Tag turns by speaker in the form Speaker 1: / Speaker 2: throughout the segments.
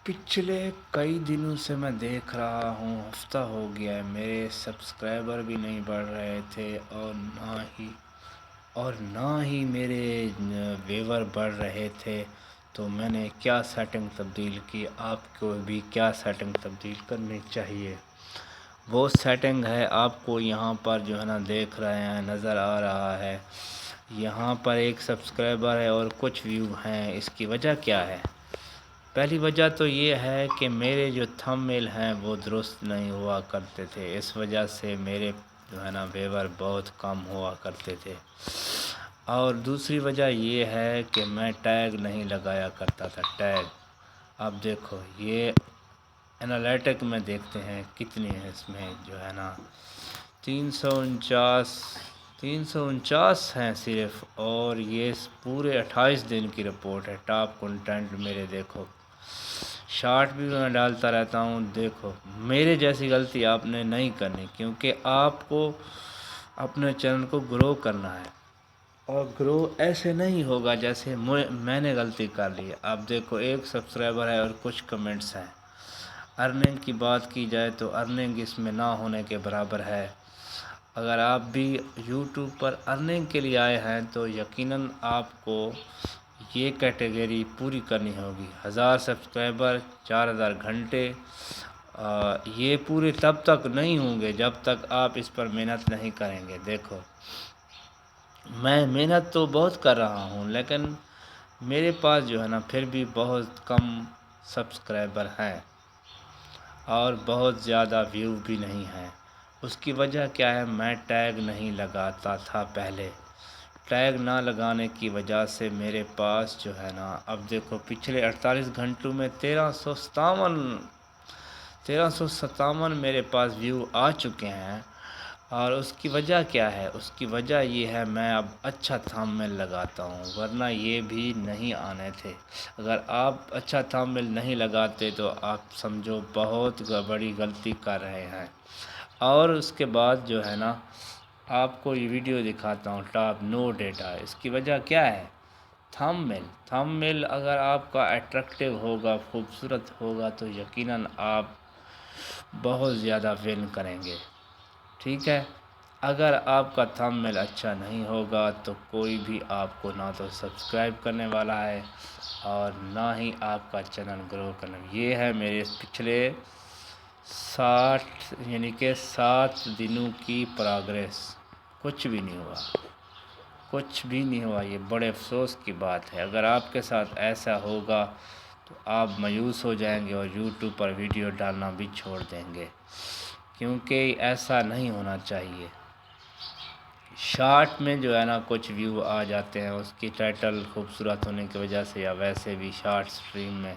Speaker 1: پچھلے کئی دنوں سے میں دیکھ رہا ہوں، ہفتہ ہو گیا ہے، میرے سبسکرائبر بھی نہیں بڑھ رہے تھے اور نہ ہی میرے ویور بڑھ رہے تھے۔ تو میں نے کیا سیٹنگ تبدیل کی، آپ کو بھی کیا سیٹنگ تبدیل کرنی چاہیے؟ وہ سیٹنگ ہے، آپ کو یہاں پر جو ہے نا دیکھ رہے ہیں، نظر آ رہا ہے، یہاں پر ایک سبسکرائبر ہے اور کچھ ویو ہیں۔ اس کی وجہ کیا ہے؟ پہلی وجہ تو یہ ہے کہ میرے جو تھم میل ہیں وہ درست نہیں ہوا کرتے تھے، اس وجہ سے میرے جو ہے نا ویور بہت کم ہوا کرتے تھے۔ اور دوسری وجہ یہ ہے کہ میں ٹیگ نہیں لگایا کرتا تھا، ٹیگ۔ اب دیکھو، یہ انالیٹک میں دیکھتے ہیں کتنی ہے، اس میں جو ہے نا 349 ہیں صرف، اور یہ پورے 28 دن کی رپورٹ ہے۔ ٹاپ کنٹینٹ میرے دیکھو، شارٹ بھی میں ڈالتا رہتا ہوں۔ دیکھو، میرے جیسی غلطی آپ نے نہیں کرنی، کیونکہ آپ کو اپنے چینل کو گرو کرنا ہے، اور گرو ایسے نہیں ہوگا جیسے میں نے غلطی کر لی ہے۔ اب دیکھو، ایک سبسکرائبر ہے اور کچھ کمنٹس ہیں۔ ارننگ کی بات کی جائے تو ارننگ اس میں نہ ہونے کے برابر ہے۔ اگر آپ بھی یوٹیوب پر ارننگ کے لیے آئے ہیں تو یقیناً آپ کو یہ کیٹیگری پوری کرنی ہوگی۔ 1000 سبسکرائبر، 4000 گھنٹے، یہ پورے تب تک نہیں ہوں گے جب تک آپ اس پر محنت نہیں کریں گے۔ دیکھو، میں محنت تو بہت کر رہا ہوں، لیکن میرے پاس جو ہے نا پھر بھی بہت کم سبسکرائبر ہیں اور بہت زیادہ ویو بھی نہیں ہیں۔ اس کی وجہ کیا ہے؟ میں ٹیگ نہیں لگاتا تھا پہلے۔ ٹیگ نہ لگانے کی وجہ سے میرے پاس جو ہے نا، اب دیکھو، پچھلے 48 گھنٹوں میں 1357 میرے پاس ویو آ چکے ہیں۔ اور اس کی وجہ کیا ہے؟ اس کی وجہ یہ ہے، میں اب اچھا تھمبنیل لگاتا ہوں، ورنہ یہ بھی نہیں آنے تھے۔ اگر آپ اچھا تھمبنیل نہیں لگاتے تو آپ سمجھو بہت بڑی غلطی کر رہے ہیں۔ اور اس کے بعد جو ہے نا، آپ کو یہ ویڈیو دکھاتا ہوں، ٹاپ نو ڈیٹا۔ اس کی وجہ کیا ہے؟ تھمبنیل اگر آپ کا اٹریکٹیو ہوگا، خوبصورت ہوگا، تو یقیناً آپ بہت زیادہ ون کریں گے، ٹھیک ہے؟ اگر آپ کا تھمبنیل اچھا نہیں ہوگا تو کوئی بھی آپ کو نہ تو سبسکرائب کرنے والا ہے اور نہ ہی آپ کا چینل گرو کرنا۔ یہ ہے میرے پچھلے 7 دنوں کی پروگریس۔ کچھ بھی نہیں ہوا، کچھ بھی نہیں ہوا۔ یہ بڑے افسوس کی بات ہے۔ اگر آپ کے ساتھ ایسا ہوگا تو آپ مایوس ہو جائیں گے اور یوٹیوب پر ویڈیو ڈالنا بھی چھوڑ دیں گے، کیونکہ ایسا نہیں ہونا چاہیے۔ شارٹ میں جو ہے نا کچھ ویو آ جاتے ہیں، اس کی ٹائٹل خوبصورت ہونے کی وجہ سے، یا ویسے بھی شارٹ سٹریم میں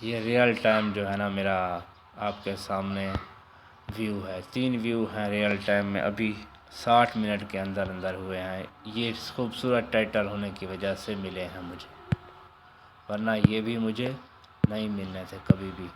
Speaker 1: یہ ریئل ٹائم جو ہے نا میرا آپ کے سامنے ویو ہے۔ 3 ویو ہیں ریئل ٹائم میں، ابھی 60 منٹ کے اندر ہوئے ہیں۔ یہ خوبصورت ٹائٹل ہونے کی وجہ سے ملے ہیں مجھے، ورنہ یہ بھی مجھے نہیں ملنے تھے کبھی بھی۔